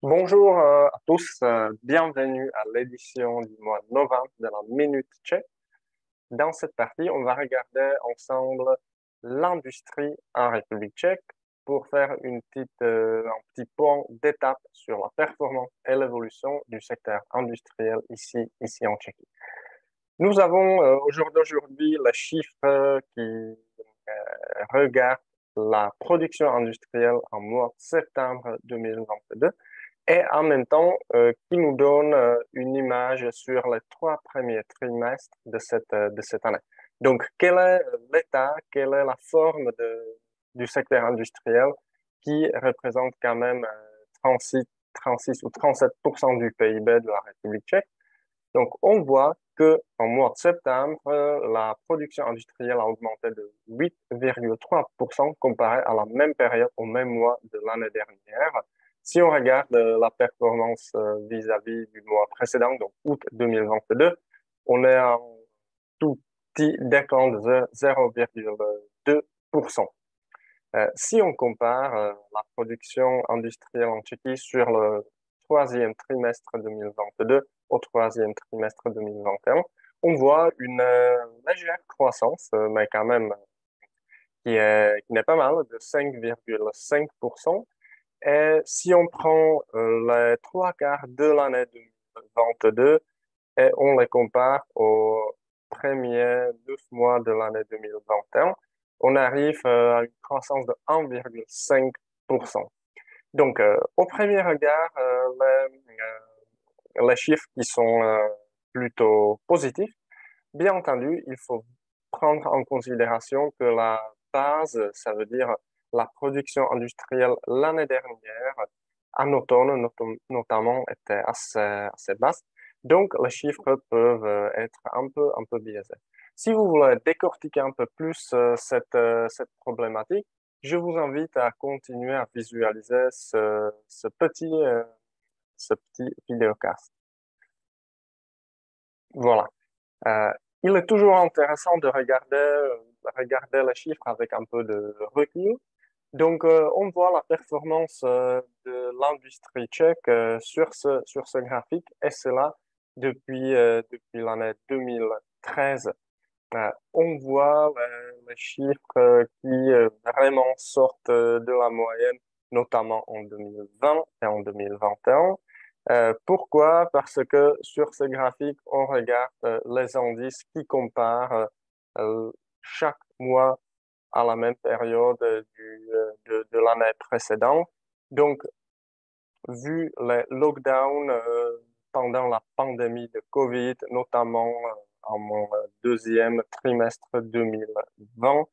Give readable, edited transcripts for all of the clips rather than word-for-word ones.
Bonjour à tous, bienvenue à l'édition du mois de novembre de la Minute Tchèque. Dans cette partie, on va regarder ensemble l'industrie en République tchèque pour faire un petit point d'étape sur la performance et l'évolution du secteur industriel ici en Tchéquie. Nous avons aujourd'hui les chiffres qui regardent la production industrielle en mois de septembre 2022 et en même temps qui nous donne une image sur les 3 premiers trimestres de cette année. Donc, quel est l'état, quelle est la forme du secteur industriel qui représente quand même 36 ou 37% du PIB de la République tchèque. Donc, on voit que en mois de septembre, la production industrielle a augmenté de 8,3% comparé à la même période au même mois de l'année dernière. Si on regarde la performance vis-à-vis du mois précédent, donc août 2022, on est en tout petit déclin de 0,2%. Si on compare la production industrielle en Tchéquie sur le troisième trimestre 2022 au troisième trimestre 2021, on voit une légère croissance, mais quand même qui n'est pas mal, de 5,5%. Et si on prend les 3 quarts de l'année 2022 et on les compare aux premiers 9 mois de l'année 2021, on arrive à une croissance de 1,5%. Donc, au premier regard, les chiffres qui sont plutôt positifs. Bien entendu, il faut prendre en considération que la base, ça veut dire la production industrielle l'année dernière, en automne notamment, était assez basse. Donc, les chiffres peuvent être un peu biaisés. Si vous voulez décortiquer un peu plus cette problématique, je vous invite à continuer à visualiser ce petit vidéocast. Voilà. Euh, il est toujours intéressant de regarder les chiffres avec un peu de recul. Donc, on voit la performance de l'industrie tchèque sur ce graphique, et cela depuis l'année 2013. On voit les chiffres qui vraiment sortent de la moyenne, notamment en 2020 et en 2021. Pourquoi? Parce que sur ce graphique, on regarde les indices qui comparent chaque mois à la même période de l'année précédente. Donc, vu les lockdowns pendant la pandémie de Covid, notamment en mon deuxième trimestre 2020,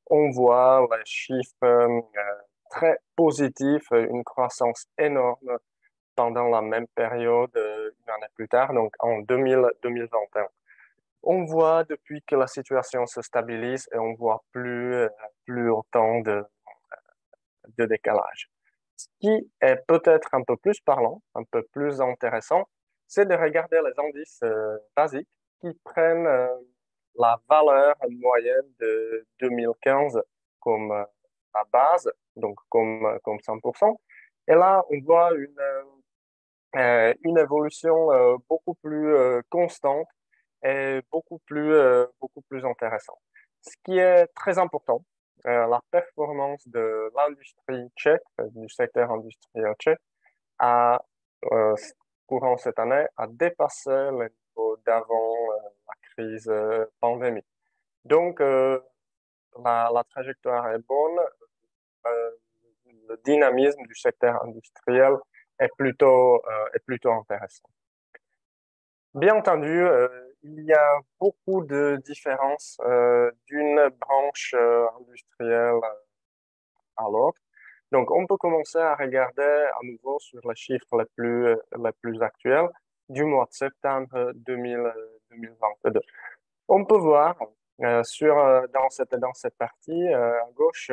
on voit les chiffres très positifs, une croissance énorme pendant la même période une année plus tard, donc en 2021. On voit depuis que la situation se stabilise et on voit plus autant de décalage. Ce qui est peut-être un peu plus parlant, un peu plus intéressant, c'est de regarder les indices basiques qui prennent la valeur moyenne de 2015 comme la base, donc comme 100%. Et là, on voit une évolution beaucoup plus constante et beaucoup plus intéressante. Ce qui est très important, la performance de l'industrie tchèque, du secteur industriel tchèque, a, euh, courant cette année, a dépassé le niveau d'avant la crise pandémique. Donc, la trajectoire est bonne, euh, le dynamisme du secteur industriel est plutôt intéressant. Bien entendu, il y a beaucoup de différences d'une branche industrielle à l'autre. Donc, on peut commencer à regarder à nouveau sur les chiffres les plus actuels du mois de septembre 2022. On peut voir dans cette partie à gauche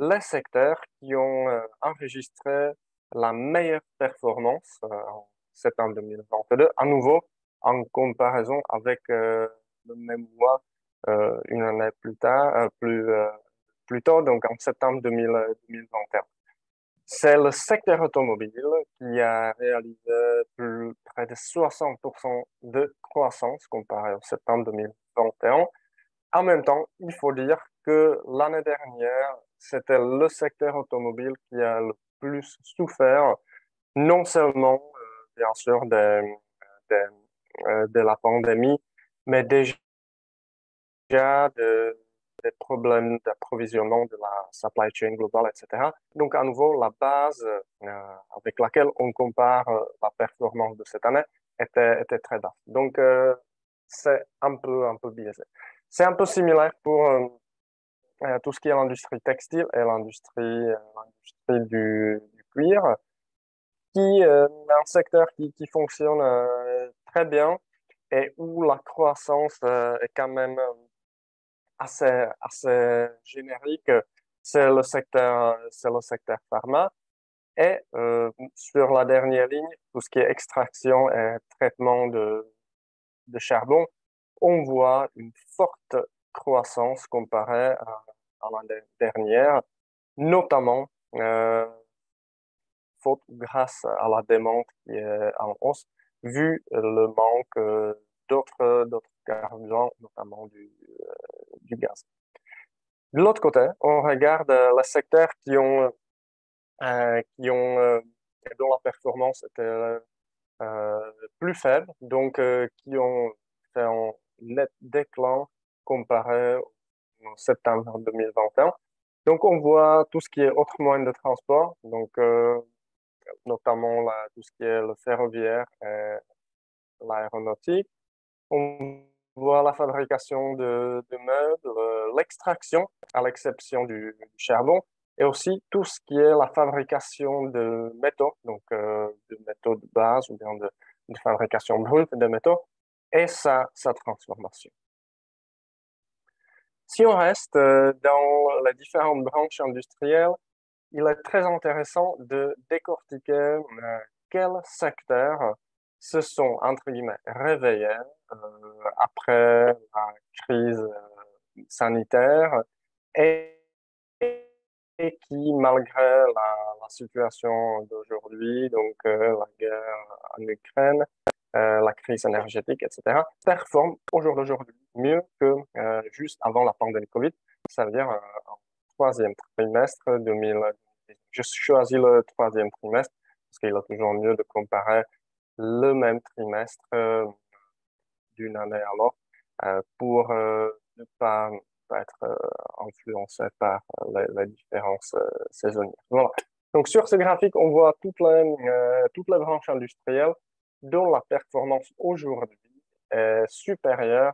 les secteurs qui ont enregistré la meilleure performance en septembre 2022, à nouveau en comparaison avec le même mois une année plus tard, plus tôt, donc en septembre 2021. C'est le secteur automobile qui a réalisé près de 60% de croissance comparé au septembre 2021. En même temps, il faut dire que l'année dernière, c'était le secteur automobile qui a le plus souffert, non seulement, bien sûr, des- de la pandémie, mais déjà des problèmes d'approvisionnement de la supply chain globale, etc. Donc, à nouveau, la base avec laquelle on compare la performance de cette année était très basse. Donc, c'est un peu biaisé. C'est un peu similaire pour tout ce qui est l'industrie textile et l'industrie du cuir, qui est un secteur qui fonctionne très bien et où la croissance est quand même assez générique. C'est le secteur pharma. Et sur la dernière ligne, tout ce qui est extraction et traitement de charbon, on voit une forte croissance comparée à l'année dernière, notamment euh, faute grâce à la demande qui est en hausse, vu le manque d'autres carburants, notamment du gaz. De l'autre côté, on regarde les secteurs dont la performance était plus faible, donc qui ont fait un net déclin comparé au septembre 2021. Donc, on voit tout ce qui est autres moyens de transport, donc notamment tout ce qui est le ferroviaire et l'aéronautique. On voit la fabrication de meubles, l'extraction, à l'exception du charbon, et aussi tout ce qui est la fabrication de métaux, donc de métaux de base ou bien de fabrication brute de métaux, et sa transformation. Si on reste dans les différentes branches industrielles, il est très intéressant de décortiquer quels secteurs se sont, entre guillemets, réveillés euh, après la crise sanitaire et, et qui, malgré la situation d'aujourd'hui, donc la guerre en Ukraine, la crise énergétique, etc., performent au jour d'aujourd'hui mieux que juste avant la pandémie Covid, ça veut dire en troisième trimestre 2019. Je choisis le troisième trimestre parce qu'il est toujours mieux de comparer le même trimestre d'une année à l'autre pour ne pas être influencé par les différences saisonnières. Voilà. Donc sur ce graphique, on voit toutes les branches industrielles dont la performance aujourd'hui est supérieure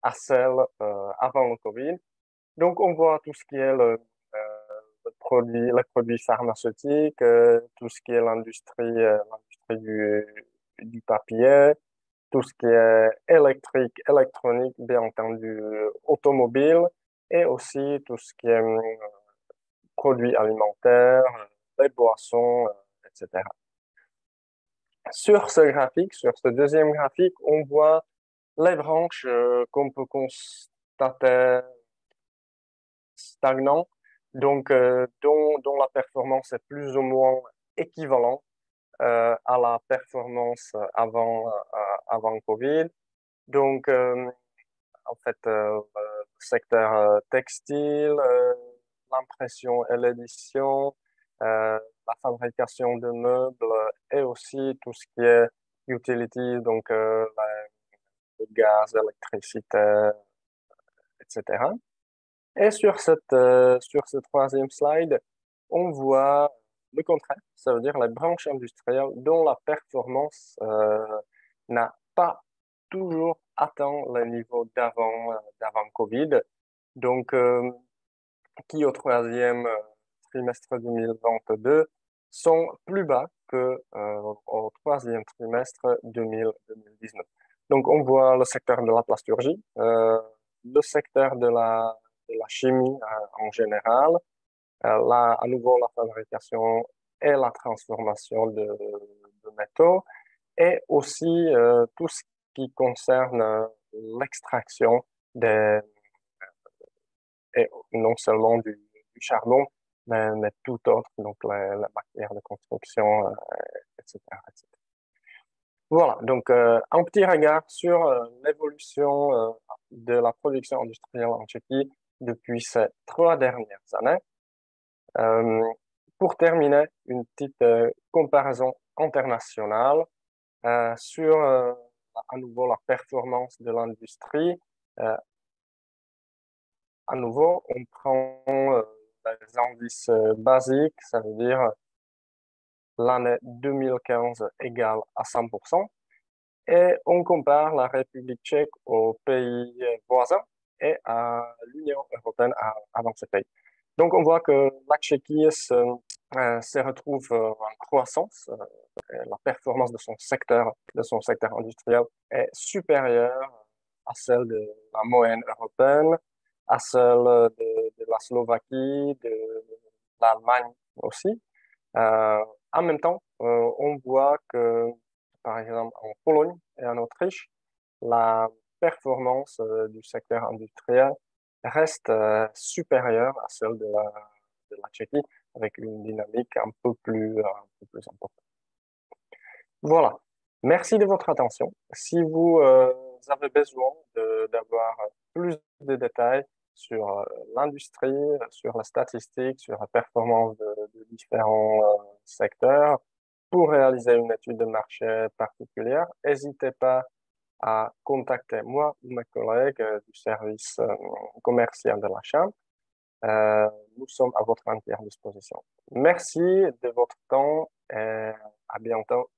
à celle avant le Covid. Donc on voit tout ce qui est les produits pharmaceutiques, tout ce qui est l'industrie du papier, tout ce qui est électrique, électronique, bien entendu, automobile, et aussi tout ce qui est produits alimentaires, les boissons, etc. Sur ce graphique, sur ce deuxième graphique, on voit les branches qu'on peut constater stagnantes, donc dont la performance est plus ou moins équivalente à la performance avant Covid. Donc, en fait, le secteur textile, l'impression et l'édition, la fabrication de meubles et aussi tout ce qui est utilities, donc le gaz, l'électricité, etc. Et sur ce troisième slide, on voit le contraire, ça veut dire les branches industrielles dont la performance n'a pas toujours atteint le niveau d'avant Covid. Donc, qui au troisième trimestre 2022 sont plus bas que au troisième trimestre 2019. Donc, on voit le secteur de la plasturgie, le secteur de la chimie en général, là, à nouveau la fabrication et la transformation de métaux, et aussi tout ce qui concerne l'extraction des, et non seulement du charbon, mais tout autre, donc la matière de construction, etc., etc. Voilà, donc un petit regard sur l'évolution de la production industrielle en Tchéquie depuis ces 3 dernières années. Euh, pour terminer, une petite comparaison internationale sur à nouveau la performance de l'industrie. Euh, à nouveau, on prend les indices basiques, ça veut dire l'année 2015 égale à 100%, et on compare la République tchèque aux pays voisins et à l'Union européenne avant ce pays. Donc, on voit que la Tchéquie se retrouve en croissance. La performance de son secteur industriel est supérieure à celle de la moyenne européenne, à celle de la Slovaquie, de l'Allemagne aussi. En même temps, on voit que, par exemple, en Pologne et en Autriche, la performance du secteur industriel reste supérieure à celle de la Tchéquie, avec une dynamique un peu plus importante. Voilà. Merci de votre attention. Si vous avez besoin d'avoir plus de détails sur l'industrie, sur la statistique, sur la performance de différents secteurs, pour réaliser une étude de marché particulière, n'hésitez pas à contacter moi ou mes collègues du service commercial de la Chambre. Euh, nous sommes à votre entière disposition. Merci de votre temps et à bientôt.